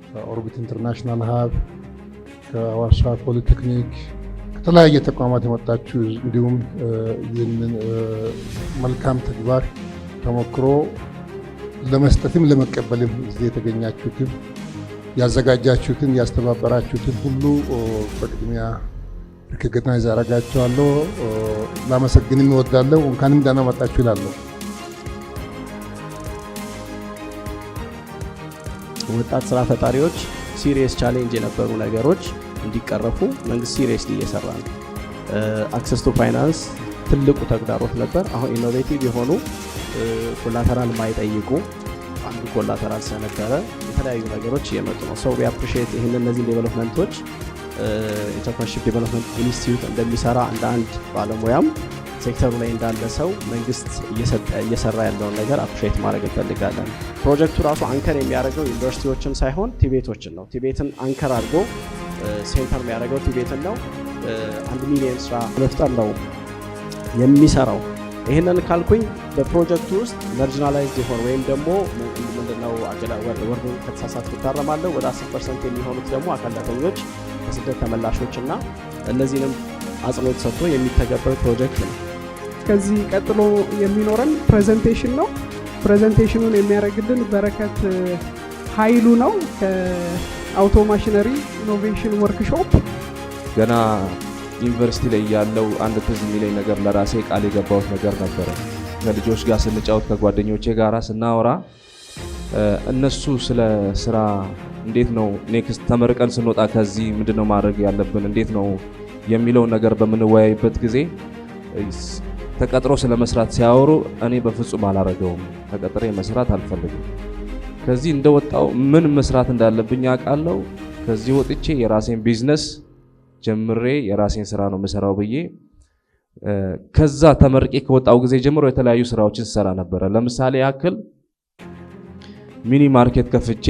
ከኦርቢት ኢንተርናሽናል ሀብ፣ ከአዋሳ ፖሊቴክኒክ ከተለያየ ተቋማት የመጣችሁ እንዲሁም ይህንን መልካም ተግባር ተሞክሮ ለመስጠትም ለመቀበልም እዚህ የተገኛችሁትን ያዘጋጃችሁትን ያስተባበራችሁትን ሁሉ በቅድሚያ ሪኮግናይዝ አደርጋችኋለሁ። ላመሰግንም እወዳለሁ። እንኳንም ደህና መጣችሁ እላለሁ። ወጣት ስራ ፈጣሪዎች ሲሪየስ ቻሌንጅ የነበሩ ነገሮች እንዲቀረፉ መንግስት ሲሪየስሊ እየሰራ ነው። አክሰስ ቱ ፋይናንስ ትልቁ ተግዳሮት ነበር። አሁን ኢኖቬቲቭ የሆኑ ኮላተራል ማይጠይቁ አንዱ ኮላተራል ስለነበረ የተለያዩ ነገሮች እየመጡ ነው። ሶ ዊ አፕሪሺየት እነዚህ ዴቨሎፕመንቶች ኢንተርፕረነርሺፕ ዴቨሎፕመንት ኢንስቲትዩት እንደሚሰራ እንደ አንድ ባለሙያም ሴክተሩ ላይ እንዳለ ሰው መንግስት እየሰራ ያለውን ነገር አፕሪሺየት ማድረግ እንፈልጋለን። ፕሮጀክቱ ራሱ አንከር የሚያደርገው ዩኒቨርሲቲዎችን ሳይሆን ቲቤቶችን ነው። ቲቤትን አንከር አድርጎ ሴንተር የሚያደርገው ቲቤትን ነው። 1 ሚሊዮን ስራ መፍጠር ነው የሚሰራው። ይህንን ካልኩኝ በፕሮጀክቱ ውስጥ ማርጂናላይዝድ የሆነ ወይም ደግሞ ምንድነው ወርዱ ከተሳሳትኩ እታረማለሁ። ወደ 10% የሚሆኑት ደግሞ አካል ጉዳተኞች፣ ከስደት ተመላሾች እና እነዚህንም አጽንኦት ሰጥቶ የሚተገበር ፕሮጀክት ነው። ከዚህ ቀጥሎ የሚኖረን ፕሬዘንቴሽን ነው። ፕሬዘንቴሽኑን የሚያደርግልን በረከት ኃይሉ ነው ከአውቶ ማሽነሪ ኢኖቬሽን ወርክሾፕ። ገና ዩኒቨርሲቲ ላይ ያለው አንድ ትዝ የሚለኝ ነገር ለራሴ ቃል የገባሁት ነገር ነበረ። ከልጆች ጋር ስንጫወት ከጓደኞቼ ጋራ ስናወራ እነሱ ስለ ስራ እንዴት ነው ኔክስት ተመርቀን ስንወጣ ከዚህ ምንድነው ማድረግ ያለብን እንዴት ነው የሚለውን ነገር በምንወያይበት ጊዜ ተቀጥሮ ስለመስራት ሲያወሩ እኔ በፍጹም አላረገውም። ተቀጥሬ መስራት አልፈልግም። ከዚህ እንደወጣው ምን መስራት እንዳለብኝ አውቃለሁ። ከዚህ ወጥቼ የራሴን ቢዝነስ ጀምሬ የራሴን ስራ ነው የምሰራው ብዬ ከዛ ተመርቄ ከወጣው ጊዜ ጀምሮ የተለያዩ ስራዎችን ሰራ ነበር። ለምሳሌ ያክል ሚኒ ማርኬት ከፍቼ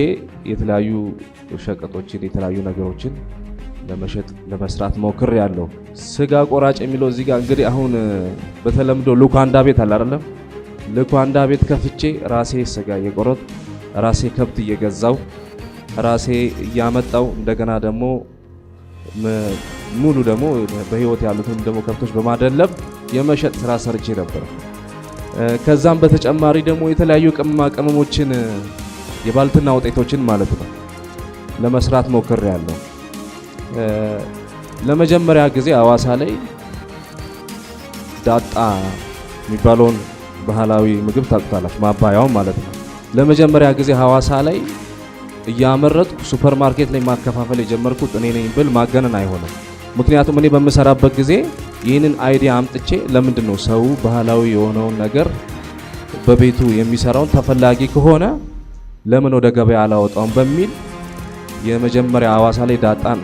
የተለያዩ ሸቀጦችን የተለያዩ ነገሮችን ለመሸጥ ለመስራት ሞክር ያለው። ስጋ ቆራጭ የሚለው እዚህ ጋር እንግዲህ አሁን በተለምዶ ሉካንዳ ቤት አለ አይደለም? ሉካንዳ ቤት ከፍቼ ራሴ ስጋ እየቆረጥ ራሴ ከብት እየገዛው ራሴ እያመጣው እንደገና ደግሞ ሙሉ ደግሞ በህይወት ያሉትን ደግሞ ከብቶች በማደለብ የመሸጥ ስራ ሰርቼ ነበር። ከዛም በተጨማሪ ደግሞ የተለያዩ ቅመማ ቅመሞችን የባልትና ውጤቶችን ማለት ነው ለመስራት ሞክር ያለው። ለመጀመሪያ ጊዜ አዋሳ ላይ ዳጣ የሚባለውን ባህላዊ ምግብ ታውቁታላችሁ፣ ማባያው ማለት ነው። ለመጀመሪያ ጊዜ ሐዋሳ ላይ እያመረጥኩ ሱፐርማርኬት ላይ ማከፋፈል የጀመርኩት እኔ ነኝ ብል ማገነን አይሆንም። ምክንያቱም እኔ በምሰራበት ጊዜ ይህንን አይዲያ አምጥቼ ለምንድነው ሰው ባህላዊ የሆነውን ነገር በቤቱ የሚሰራውን ተፈላጊ ከሆነ ለምን ወደ ገበያ አላወጣውም በሚል የመጀመሪያ ሐዋሳ ላይ ዳጣን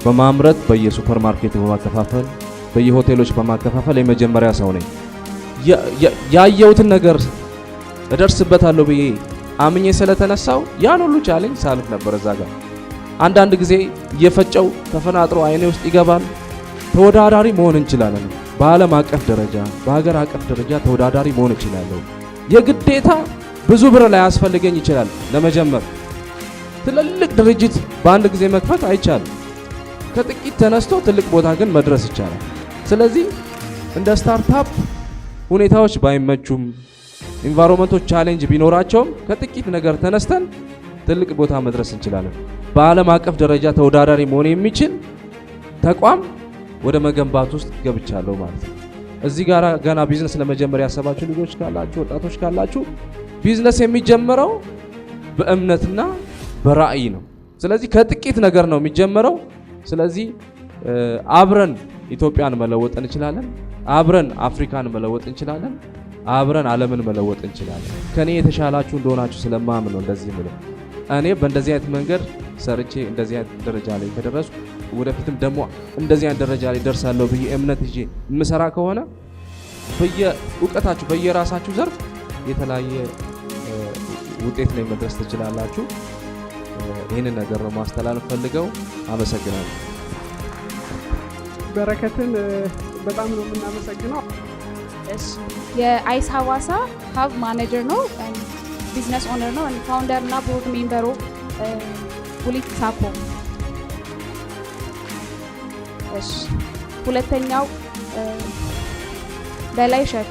በማምረት በየሱፐርማርኬቱ በማከፋፈል በየሆቴሎች በማከፋፈል የመጀመሪያ ሰው ነኝ። ያየሁትን ነገር እደርስበታለሁ ብዬ አምኜ ስለተነሳው ያን ሁሉ ቻሌንጅ ሳልፍ ነበር። እዛ ጋር አንዳንድ ጊዜ እየፈጨው ተፈናጥሮ አይኔ ውስጥ ይገባል። ተወዳዳሪ መሆን እንችላለን። በዓለም አቀፍ ደረጃ በሀገር አቀፍ ደረጃ ተወዳዳሪ መሆን እችላለሁ። የግዴታ ብዙ ብር ላይ ያስፈልገኝ ይችላል። ለመጀመር ትልልቅ ድርጅት በአንድ ጊዜ መክፈት አይቻልም። ከጥቂት ተነስቶ ትልቅ ቦታ ግን መድረስ ይቻላል። ስለዚህ እንደ ስታርታፕ ሁኔታዎች ባይመቹም ኢንቫይሮንመንቶች ቻሌንጅ ቢኖራቸውም ከጥቂት ነገር ተነስተን ትልቅ ቦታ መድረስ እንችላለን። በዓለም አቀፍ ደረጃ ተወዳዳሪ መሆን የሚችል ተቋም ወደ መገንባት ውስጥ ገብቻለሁ ማለት ነው። እዚህ ጋር ገና ቢዝነስ ለመጀመር ያሰባችሁ ልጆች ካላችሁ ወጣቶች ካላችሁ ቢዝነስ የሚጀምረው በእምነትና በራዕይ ነው። ስለዚህ ከጥቂት ነገር ነው የሚጀምረው። ስለዚህ አብረን ኢትዮጵያን መለወጥ እንችላለን። አብረን አፍሪካን መለወጥ እንችላለን። አብረን ዓለምን መለወጥ እንችላለን። ከኔ የተሻላችሁ እንደሆናችሁ ስለማምን ነው እንደዚህ ምለው። እኔ በእንደዚህ አይነት መንገድ ሰርቼ እንደዚህ አይነት ደረጃ ላይ ከደረስኩ ወደፊትም ደግሞ እንደዚህ አይነት ደረጃ ላይ ደርሳለሁ ብዬ እምነት ይዤ የምሰራ ከሆነ በየእውቀታችሁ በየራሳችሁ ዘርፍ የተለያየ ውጤት ላይ መድረስ ትችላላችሁ። ይህንን ነገር ነው ማስተላለፍ ፈልገው። አመሰግናለሁ። በረከትን በጣም ነው የምናመሰግነው። የአይስ ሐዋሳ ሀብ ማኔጀር ነው፣ ቢዝነስ ኦነር ነው፣ ፋውንደር እና ቦርድ ሜምበሩ ቡሊት ሳኮ። እሺ ሁለተኛው በላይ ሸቱ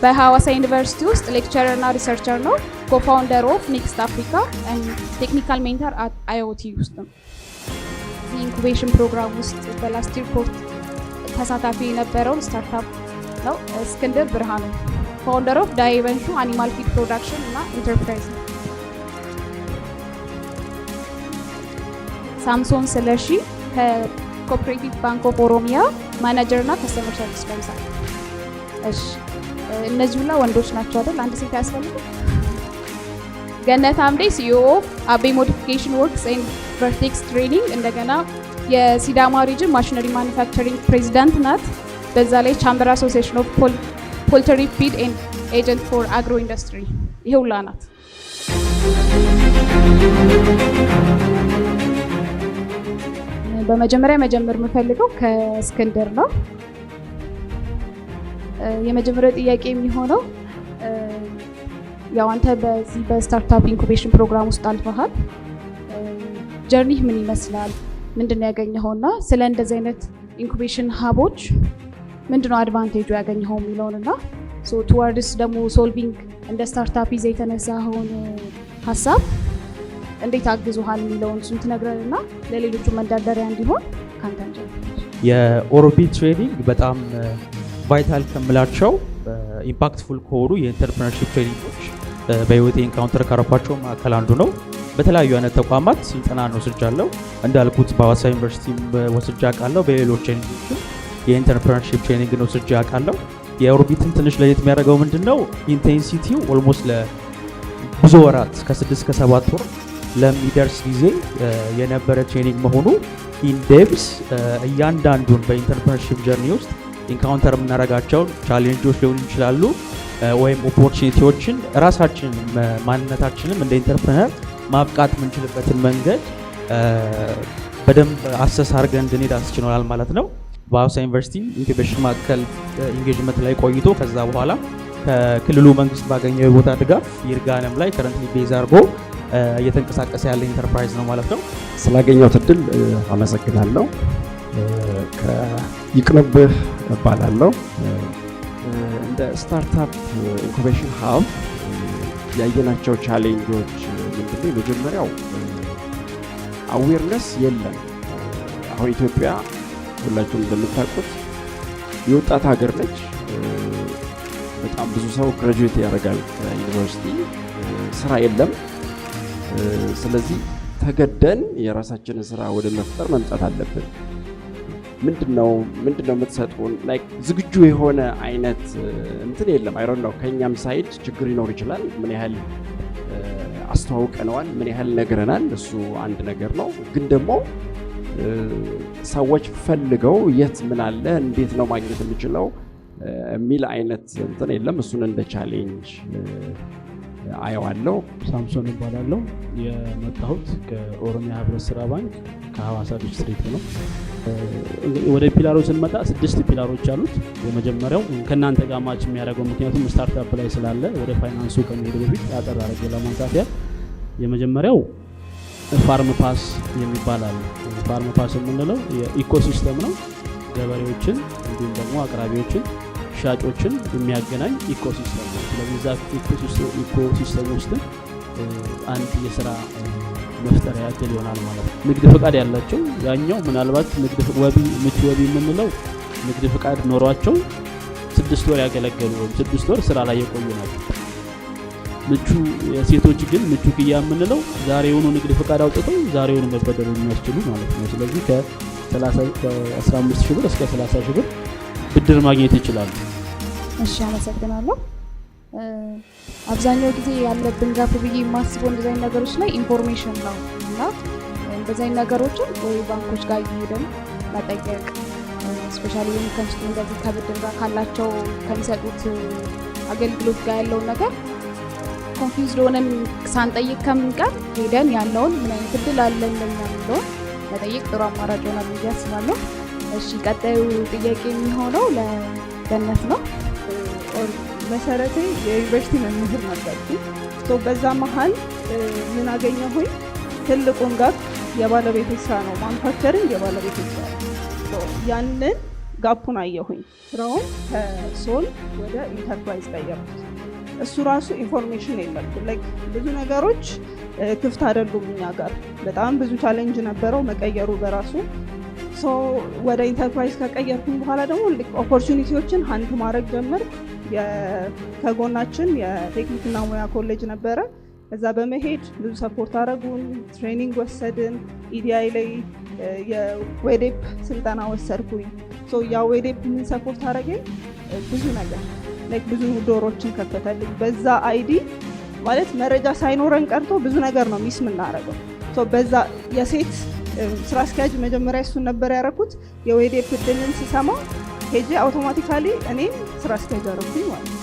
በሐዋሳ ዩኒቨርሲቲ ውስጥ ሌክቸረር እና ሪሰርቸር ነው። ኮፋውንደር ኦፍ ኔክስት አፍሪካ ኤንድ ቴክኒካል ሜንተር አት አይኦቲ ውስጥ ነው። ኢንኩቤሽን ፕሮግራም ውስጥ በላስት ሪፖርት ተሳታፊ የነበረውን ስታርታፕ ነው። እስክንድር ብርሃኑ ፋውንደር ኦፍ ዳይቨንሹ አኒማል ፊድ ፕሮዳክሽን እና ኢንተርፕራይዝ ነው። ሳምሶን ስለሺ ከኮኦፕሬቲቭ ባንክ ኦፍ ኦሮሚያ ማናጀር እና ከስተመር ሰርቪስ ላይ ይሰራል። እሺ እነዚህ ሁላ ወንዶች ናቸው አይደል? አንድ ሴት ያስፈልጋል። ገነት አምዴ ሲኢኦ ኦፍ አቤ ሞዲፊኬሽን ወርክስ ኤንድ ቨርቴክስ ትሬኒንግ እንደገና የሲዳማ ሪጅን ማሽነሪ ማኑፋክቸሪንግ ፕሬዚዳንት ናት። በዛ ላይ ቻምበር አሶሲዬሽን ኦፍ ፖልትሪ ፊድ ኤንድ ኤጀንት ፎር አግሮ ኢንዱስትሪ ይሄ ሁላ ናት። በመጀመሪያ መጀመር የምፈልገው ከእስክንድር ነው። የመጀመሪያው ጥያቄ የሚሆነው ያው አንተ በዚህ በስታርታፕ ኢንኩቤሽን ፕሮግራም ውስጥ አልፈሃል። ጀርኒህ ምን ይመስላል? ምንድነው ያገኘኸውና ስለ እንደዚህ አይነት ኢንኩቤሽን ሀቦች ምንድነው አድቫንቴጁ ያገኘኸው የሚለውንና ሶ ቱዋርድስ ደግሞ ሶልቪንግ እንደ ስታርታፕ ይዘህ የተነሳኸውን ሀሳብ እንዴት አግዙሃል የሚለውን እሱን ትነግረንና ለሌሎቹ መንደርደሪያ እንዲሆን ካንተ እንጀምር። የኦሮቢት ትሬኒንግ በጣም ቫይታል ከምላቸው ኢምፓክትፉል ከሆኑ የኢንተርፕረነርሺፕ ትሬኒንጎች በህይወቴ ኢንካውንተር ካረኳቸው መካከል አንዱ ነው። በተለያዩ አይነት ተቋማት ስልጠና ወስጃለሁ። እንዳልኩት በሐዋሳ ዩኒቨርሲቲ ወስጄ አውቃለሁ። በሌሎች ትሬኒንጎችም የኢንተርፕረነርሺፕ ትሬኒንግ ወስጄ አውቃለሁ። የኦርቢትን ትንሽ ለየት የሚያደርገው ምንድነው? ኢንቴንሲቲው ኦልሞስት ለብዙ ወራት ከ6 እስከ 7 ወር ለሚደርስ ጊዜ የነበረ ትሬኒንግ መሆኑ ኢንዴፕስ እያንዳንዱን በኢንተርፕረነርሺፕ ጀርኒ ውስጥ ኢንካውንተር የምናደርጋቸውን ቻሌንጆች ሊሆኑ ይችላሉ ወይም ኦፖርቹኒቲዎችን ራሳችን ማንነታችንም እንደ ኢንተርፕረነር ማብቃት የምንችልበትን መንገድ በደንብ አሰስ አድርገን እንድንሄድ አስችሎናል ማለት ነው። በሐዋሳ ዩኒቨርሲቲ ኢንኩቤሽን ማዕከል ኢንጌጅመንት ላይ ቆይቶ ከዛ በኋላ ከክልሉ መንግስት ባገኘው የቦታ ድጋፍ ይርጋለም ላይ ከረንትሊ ቤዝ አድርጎ እየተንቀሳቀሰ ያለ ኢንተርፕራይዝ ነው ማለት ነው። ስላገኘሁት እድል አመሰግናለሁ። ይቅርብህ እባላለሁ። እንደ ስታርታፕ ኢንኩቤሽን ሀብ ያየናቸው ቻሌንጆች ምንድነው? የመጀመሪያው አዌርነስ የለም። አሁን ኢትዮጵያ ሁላችሁም እንደምታውቁት የወጣት ሀገር ነች። በጣም ብዙ ሰው ግራጁዌት ያደርጋል ከዩኒቨርሲቲ፣ ስራ የለም። ስለዚህ ተገደን የራሳችንን ስራ ወደ መፍጠር መምጣት አለብን። ምንድነው የምትሰጡን? ላይክ ዝግጁ የሆነ አይነት እንትን የለም። አይ ዶንት ኖ ከኛም ሳይድ ችግር ይኖር ይችላል። ምን ያህል አስተዋውቀነዋል፣ ምን ያህል ነግረናል፣ እሱ አንድ ነገር ነው። ግን ደግሞ ሰዎች ፈልገው የት ምን አለ እንዴት ነው ማግኘት የምችለው የሚል አይነት እንትን የለም። እሱን እንደ ቻሌንጅ አየዋለሁ። ሳምሶን እባላለሁ። የመጣሁት ከኦሮሚያ ህብረት ስራ ባንክ ከሐዋሳ ዲስትሪክት ነው። ወደ ፒላሮች ስንመጣ 6 ፒላሮች አሉት። የመጀመሪያው ከእናንተ ጋር ማች የሚያደርገው ምክንያቱም ስታርታፕ ላይ ስላለ ወደ ፋይናንሱ ከመሄድ በፊት አጠር አድርጌ ለማንሳት ያህል የመጀመሪያው ፋርም ፓስ የሚባል አለ። ፋርም ፓስ የምንለው የኢኮሲስተም ነው። ገበሬዎችን እንዲሁም ደግሞ አቅራቢዎችን፣ ሻጮችን የሚያገናኝ ኢኮሲስተም ነው። ስለዚህ ዛ ኢኮሲስተም ውስጥ አንድ የስራ መፍጠሪያ ያክል ይሆናል ማለት ነው። ንግድ ፍቃድ ያላቸው ያኛው ምናልባት ንግድ ወቢ ምቹ ወቢ የምንለው ንግድ ፍቃድ ኖሯቸው 6 ወር ያገለገሉ ወይም 6 ወር ስራ ላይ የቆዩ ናቸው። ምቹ የሴቶች ግን ምቹ ክያ የምንለው ዛሬውኑ ንግድ ፍቃድ አውጥተው ዛሬውኑ መበደር የሚያስችሉ ማለት ነው። ስለዚህ ከ15 ሺህ ብር እስከ 30 ሺህ ብር ብድር ማግኘት ይችላሉ። እሺ አመሰግናለሁ። አብዛኛው ጊዜ ያለብን ጋፕ ብዬ የማስበው እንደዚህ አይነት ነገሮች ላይ ኢንፎርሜሽን ነው እና እንደዚህ አይነት ነገሮችን ወይ ባንኮች ጋር እየሄድን መጠየቅ ስፔሻሊ የሚከንስቱ እንደዚህ ከብድር ጋር ካላቸው ከሚሰጡት አገልግሎት ጋር ያለውን ነገር ኮንፊውዝድ ሆነን ሳንጠይቅ ከምንቀር ሄደን ያለውን ምን አይነት እድል አለን ለኛ የሚለውን መጠየቅ ጥሩ አማራጭ ይሆናል ብዬ አስባለሁ። እሺ ቀጣዩ ጥያቄ የሚሆነው ለገነት ነው። በመሰረቴ የዩኒቨርሲቲ መምህር ነበርኩ። በዛ መሀል ምን አገኘሁኝ? ትልቁን ጋፕ የባለቤቴ ስራ ነው፣ ማኑፋክቸሪንግ የባለቤቴ ስራ ነው። ያንን ጋፑን አየሁኝ። ስራውን ከሶል ወደ ኢንተርፕራይዝ ቀየርኩት። እሱ ራሱ ኢንፎርሜሽን የለም። ብዙ ነገሮች ክፍት አይደሉም እኛ ጋር። በጣም ብዙ ቻሌንጅ ነበረው መቀየሩ በራሱ። ወደ ኢንተርፕራይዝ ከቀየርኩኝ በኋላ ደግሞ ኦፖርቹኒቲዎችን ሀንት ማድረግ ጀመር። ከጎናችን የቴክኒክና ሙያ ኮሌጅ ነበረ። እዛ በመሄድ ብዙ ሰፖርት አደረጉን፣ ትሬኒንግ ወሰድን። ኢዲአይ ላይ የዌዴፕ ስልጠና ወሰድኩኝ። ያ ዌዴፕ ምን ሰፖርት አደረገኝ? ብዙ ነገር ብዙ ዶሮችን ከፈተልኝ። በዛ አይዲ ማለት መረጃ ሳይኖረን ቀርቶ ብዙ ነገር ነው ሚስ የምናደርገው። በዛ የሴት ስራ አስኪያጅ መጀመሪያ እሱን ነበር ያደረኩት። የዌዴፕ እድልን ስሰማ ሄጄ አውቶማቲካሊ እኔም ስራ አስኪያጅ አደረኩኝ ማለት ነው።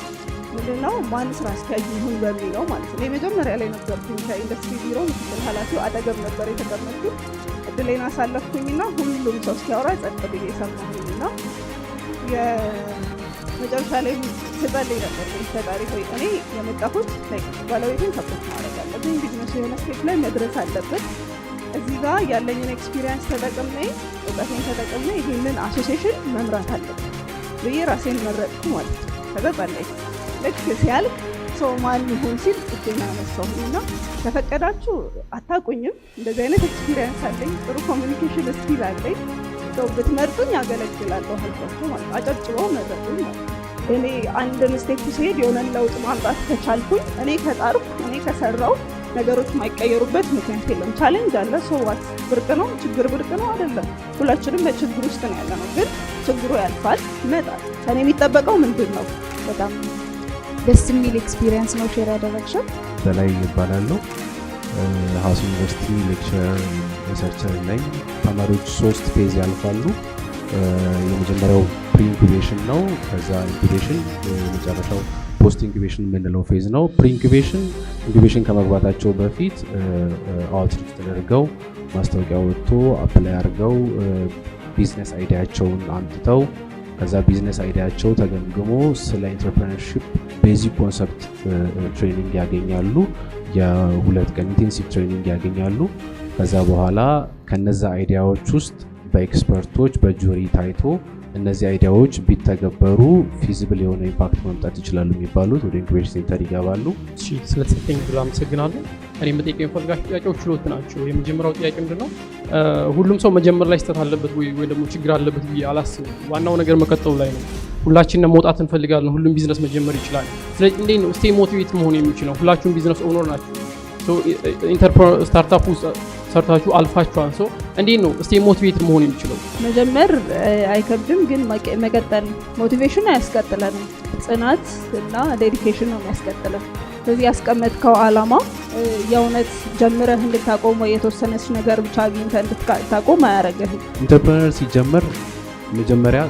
ምንድነው ማን ስራ አስኪያጅ ይሁን በሚለው ማለት ነው። መጀመሪያ ላይ ነበርኩኝ ከኢንዱስትሪ ቢሮ ምክትል ኃላፊው አጠገብ ነበር የተቀመጥኩት። እድሌን አሳለፍኩኝና ሁሉም ሰው እስኪያወራ ጸጥ ብዬ ሰማሁኝና የመጨረሻ ላይ ስጸልይ ነበር ፈጣሪ ሆይ እኔ የመጣሁት ባለቤቴን ሰፖርት ማድረግ አለብኝ፣ ቢዝነሱ የሆነ ስቴፕ ላይ መድረስ አለበት። እዚህ ጋር ያለኝን ኤክስፒሪየንስ ተጠቅሜ እውቀቴን ተጠቅሜ ይህንን አሶሲዬሽን መምራት አለብኝ ብዬ ራሴን መረጥኩ ማለት ነው። ከዛ ጸለይኩ። ልክ ሲያልቅ ሰው ማን ይሁን ሲል እጄን አነሳሁኝና ከፈቀዳችሁ አታውቁኝም፣ እንደዚህ አይነት ኤክስፒሪየንስ አለኝ፣ ጥሩ ኮሚኒኬሽን ስኪል አለኝ፣ ብትመርጡኝ ያገለግላለሁ አልኳቸው ማለት ነው። አጨብጭበው መረጡኝ ማለት ነው። እኔ አንድን ስቴፕ ሲሄድ የሆነን ለውጥ ማምጣት ከቻልኩኝ፣ እኔ ከጣርኩ፣ እኔ ከሰራው ነገሮች የማይቀየሩበት ምክንያት የለም። ቻሌንጅ አለ። ሰዋት ብርቅ ነው፣ ችግር ብርቅ ነው አይደለም። ሁላችንም በችግር ውስጥ ነው ያለነው፣ ግን ችግሩ ያልፋል፣ ይመጣል። ከኔ የሚጠበቀው ምንድን ነው? በጣም ደስ የሚል ኤክስፒሪየንስ ነው ሼር ያደረግሽው። በላይ ይባላለሁ። ሀዋሳ ዩኒቨርሲቲ ሌክቸረር ሪሰርቸር ላይ ተማሪዎች 3 ፌዝ ያልፋሉ። የመጀመሪያው ፕሪ ኢንኩቤሽን ነው። ከዛ ኢንኩቤሽን፣ የመጨረሻው ፖስት ኢንኩቤሽን የምንለው ፌዝ ነው። ፕሪ ኢንኩቤሽን ከመግባታቸው በፊት አውትሪች ተደርገው ማስታወቂያ ወጥቶ አፕላይ አድርገው ቢዝነስ አይዲያቸውን አምጥተው ከዛ ቢዝነስ አይዲያቸው ተገምግሞ ስለ ኢንተርፕረነርሺፕ ቤዚክ ኮንሰፕት ትሬኒንግ ያገኛሉ። የ2 ቀን ኢንቴንሲቭ ትሬኒንግ ያገኛሉ። ከዛ በኋላ ከነዛ አይዲያዎች ውስጥ በኤክስፐርቶች በጁሪ ታይቶ እነዚህ አይዲያዎች ቢተገበሩ ፊዚብል የሆነ ኢምፓክት ማምጣት ይችላሉ የሚባሉት ወደ ኢንኩቤሽን ሴንተር ይገባሉ። እሺ፣ ስለተሰጠኝ ብሎ አመሰግናለሁ። እኔ መጠየቅ የምፈልጋቸው ጥያቄዎች ሁለት ናቸው። የመጀመሪያው ጥያቄ ምንድነው፣ ሁሉም ሰው መጀመር ላይ ስህተት አለበት ወይ ደግሞ ችግር አለበት ብዬ አላስብም። ዋናው ነገር መቀጠሉ ላይ ነው። ሁላችንም መውጣት እንፈልጋለን። ሁሉም ቢዝነስ መጀመር ይችላል። ስለዚህ እንዴት ነው ስቴይ ሞቲቬት መሆን የሚችለው? ሁላችሁም ቢዝነስ ኦነር ናችሁ። ስታርታፕ ውስጥ ሰርታችሁ አልፋችኋል። እንዴት ነው ስቴይ ሞቲቬት መሆን የሚችለው? መጀመር አይከብድም፣ ግን መቀጠል ሞቲቬሽን አያስቀጥለንም። ጽናት እና ዴዲኬሽን ነው የሚያስቀጥለን። ስለዚህ ያስቀመጥከው አላማ የእውነት ጀምረህ እንድታቆም ወይ የተወሰነች ነገር ብቻ አግኝተህ እንድታቆም አያረግህም። ኢንተርፕረነር ሲጀመር መጀመሪያ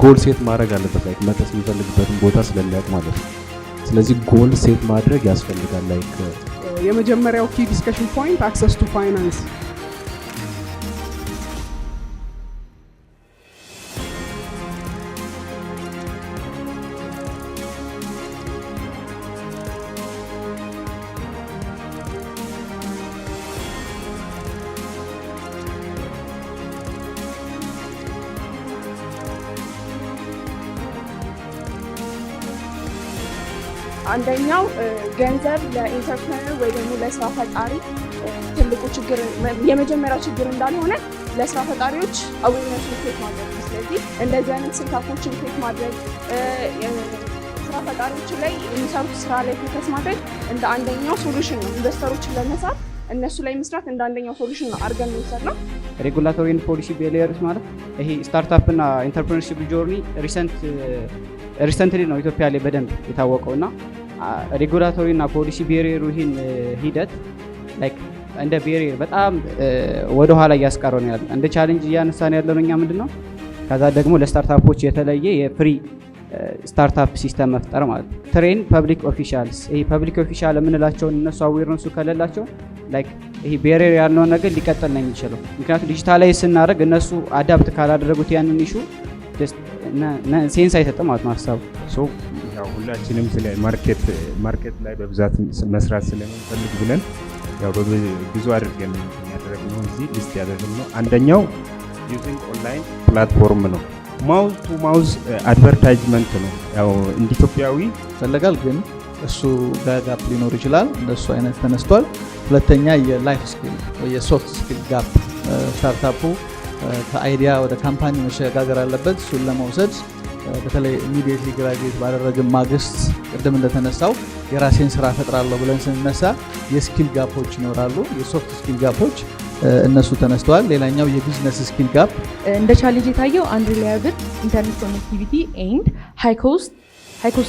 ጎል ሴት ማድረግ አለበት፣ ላይክ መድረስ የሚፈልግበትን ቦታ ስለሚያውቅ ማለት ነው። ስለዚህ ጎል ሴት ማድረግ ያስፈልጋል። ላይክ የመጀመሪያው ኪ ዲስከሽን ፖይንት አክሰስ ቱ ፋይናንስ። አንደኛው ገንዘብ ለኢንተርፕረነር ወይ ደግሞ ለስራ ፈጣሪ ትልቁ ችግር የመጀመሪያው ችግር እንዳልሆነ ለስራ ፈጣሪዎች አዌርነስ ክሬት ማድረግ ነው። ስለዚህ እንደዚህ አይነት ስልታፎችን ክሬት ማድረግ ስራ ፈጣሪዎች ላይ የሚሰሩት ስራ ላይ ፎከስ ማድረግ እንደ አንደኛው ሶሉሽን ነው። ኢንቨስተሮችን ለመሳብ እነሱ ላይ መስራት እንደ አንደኛው ሶሉሽን ነው አድርገን እንወሰድ ነው። ሬጉላቶሪ ኤንድ ፖሊሲ ቤሪየርስ ማለት ይሄ ስታርታፕ እና ኢንተርፕረነርሺፕ ጆርኒ ሪሰንትሊ ነው ኢትዮጵያ ላይ በደንብ የታወቀውና ሬጉላቶሪ እና ፖሊሲ ቤሪየሩ ይህን ሂደት ላይክ እንደ ቤሪየር በጣም ወደ ኋላ እያስቀረው ነው ያለው። እንደ ቻሌንጅ እያነሳን ያለው እኛ ምንድነው ከዛ ደግሞ ለስታርታፖች የተለየ የፍሪ ስታርታፕ ሲስተም መፍጠር ማለት ነው። ትሬን ፐብሊክ ኦፊሻልስ ይሄ ፐብሊክ ኦፊሻል የምንላቸው እነሱ አዌርነሱ ከሌላቸው ላይክ ይሄ ቤሪየር ያለውን ነገር ሊቀጥል ነው የሚችለው። ምክንያቱም ዲጂታላይዝ ስናደርግ እነሱ አዳፕት ካላደረጉት ያንን ኢሹ ሴንስ አይሰጥም ማለት ነው ሀሳቡ። ያው ሁላችንም ስለ ማርኬት ላይ በብዛት መስራት ስለምንፈልግ ብለን ያው ብዙ አድርገን ያደረግነው እዚህ ሊስት ያደረግነው አንደኛው ዩዚንግ ኦንላይን ፕላትፎርም ነው። ማውዝ ቱ ማውዝ አድቨርታይዝመንት ነው። ያው እንደ ኢትዮጵያዊ ይፈለጋል ግን እሱ ጋፕ ሊኖር ይችላል። እንደሱ አይነት ተነስቷል። ሁለተኛ የላይፍ ስኪል ወይ የሶፍት ስኪል ጋፕ ስታርታፑ ከአይዲያ ወደ ካምፓኒ መሸጋገር አለበት። እሱን ለመውሰድ በተለይ ኢሚዲየትሊ ግራጁዌት ባደረግን ማግስት ቅድም እንደተነሳው የራሴን ስራ ፈጥራለሁ ብለን ስንነሳ የስኪል ጋፖች ይኖራሉ። የሶፍት ስኪል ጋፖች እነሱ ተነስተዋል። ሌላኛው የቢዝነስ ስኪል ጋፕ እንደ ቻሌንጅ የታየው አንሪላያብል ኢንተርኔት ኮኔክቲቪቲ ኤንድ ሃይ ኮስት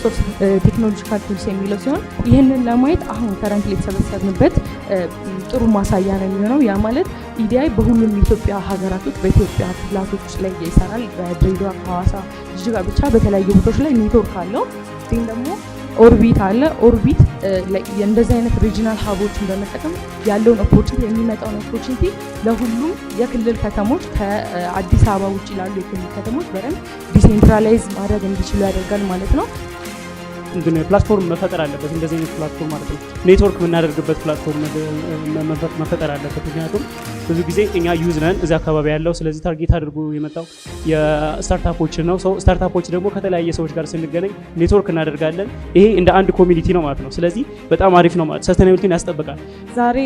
ኦፍ ቴክኖሎጂካል ቱልስ የሚለው ሲሆን ይህንን ለማየት አሁን ከረንት የተሰበሰብንበት ጥሩ ማሳያ ነው የሚሆነው። ያ ማለት ኢዲአይ በሁሉም የኢትዮጵያ ሀገራቶች በኢትዮጵያ ክልላቶች ላይ ይሰራል። በድሬዳዋ፣ ሐዋሳ፣ ጅጅጋ ብቻ በተለያዩ ቦታዎች ላይ ኔትወርክ አለው። ግን ደግሞ ኦርቢት አለ። ኦርቢት እንደዚህ አይነት ሪጂናል ሀቦችን በመጠቀም ያለውን ኦፖርቹኒቲ የሚመጣውን ኦፖርቹኒቲ ለሁሉም የክልል ከተሞች ከአዲስ አበባ ውጭ ላሉ የክልል ከተሞች በደንብ ዲሴንትራላይዝ ማድረግ እንዲችሉ ያደርጋል ማለት ነው። ፕላትፎርም መፈጠር አለበት። እንደዚህ አይነት ፕላትፎርም ማለት ነው ኔትወርክ የምናደርግበት ፕላትፎርም መፈጠር አለበት። ምክንያቱም ብዙ ጊዜ እኛ ዩዝ ነን እዚህ አካባቢ ያለው፣ ስለዚህ ታርጌት አድርጎ የመጣው የስታርታፖች ነው። ስታርታፖች ደግሞ ከተለያየ ሰዎች ጋር ስንገናኝ ኔትወርክ እናደርጋለን። ይሄ እንደ አንድ ኮሚኒቲ ነው ማለት ነው። ስለዚህ በጣም አሪፍ ነው ማለት ሰስተናቢሊቲን ያስጠብቃል። ዛሬ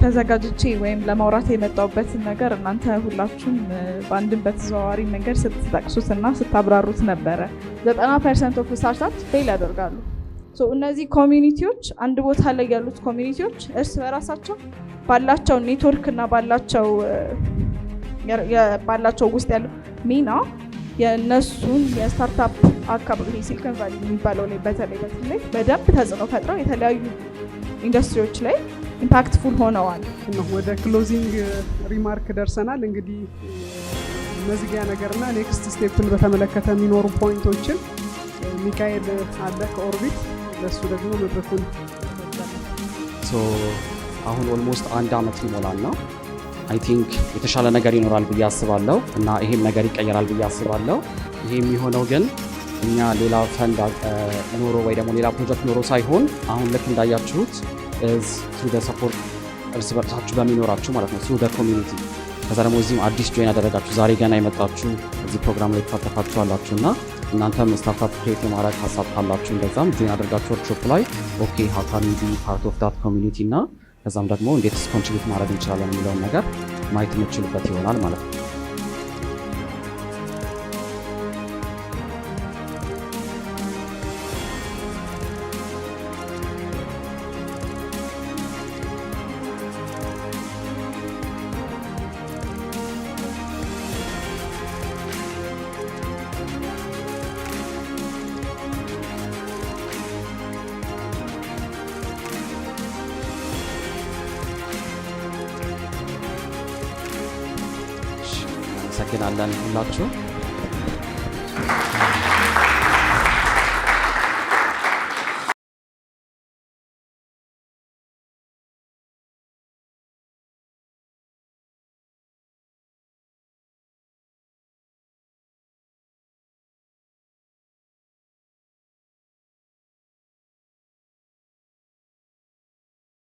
ተዘጋጅቼ ወይም ለማውራት የመጣሁበትን ነገር እናንተ ሁላችሁም በአንድም በተዘዋዋሪ መንገድ ስትጠቅሱትና ስታብራሩት ነበረ። 90% ኦፍ ስታርታፕ ፌል ያደርጋሉ። እነዚህ ኮሚኒቲዎች አንድ ቦታ ላይ ያሉት ኮሚኒቲዎች እርስ በራሳቸው ባላቸው ኔትወርክ እና ባላቸው ውስጥ ያለው ሚና የእነሱን የስታርታፕ አካባቢ ሲሊኮን ቫሊ የሚባለው ላይ በተለይ በደንብ ተጽዕኖ ፈጥረው የተለያዩ ኢንዱስትሪዎች ላይ ኢምፓክትፉል ሆነዋል። ወደ ክሎዚንግ ሪማርክ ደርሰናል። እንግዲህ መዝጊያ ነገርና ኔክስት ስቴፕን በተመለከተ የሚኖሩ ፖይንቶችን ሚካኤል አለ ከኦርቢት፣ ለሱ ደግሞ መድረኩን አሁን ኦልሞስት 1 ዓመት ይሞላልና አይ ቲንክ የተሻለ ነገር ይኖራል ብዬ አስባለሁ እና ይሄም ነገር ይቀየራል ብዬ አስባለሁ። ይሄ የሚሆነው ግን እኛ ሌላ ፈንድ ኖሮ ወይ ደግሞ ሌላ ፕሮጀክት ኖሮ ሳይሆን አሁን ልክ እንዳያችሁት through the support እርስ በርሳችሁ በሚኖራችሁ ማለት ነው through the community። ከዛ ደግሞ እዚህም አዲስ ጆይን ያደረጋችሁ ዛሬ ገና የመጣችሁ እዚህ ፕሮግራም ላይ ተሳተፋችሁ አላችሁ እና እናንተም ስታርታፕ ክሬት ለማድረግ ሀሳብ ካላችሁ እንደዛም ጆይን አድርጋችሁ ወርክሾፕ ላይ ኦኬ ሃው ካን ዊ ቢ ፓርት ኦፍ ዳት ኮሚኒቲ እና ከዛም ደግሞ እንዴት ኮንትሪቢዩት ማድረግ እንችላለን የሚለውን ነገር ማየት የምችልበት ይሆናል ማለት ነው። እናመሰግናለን ሁላችሁ።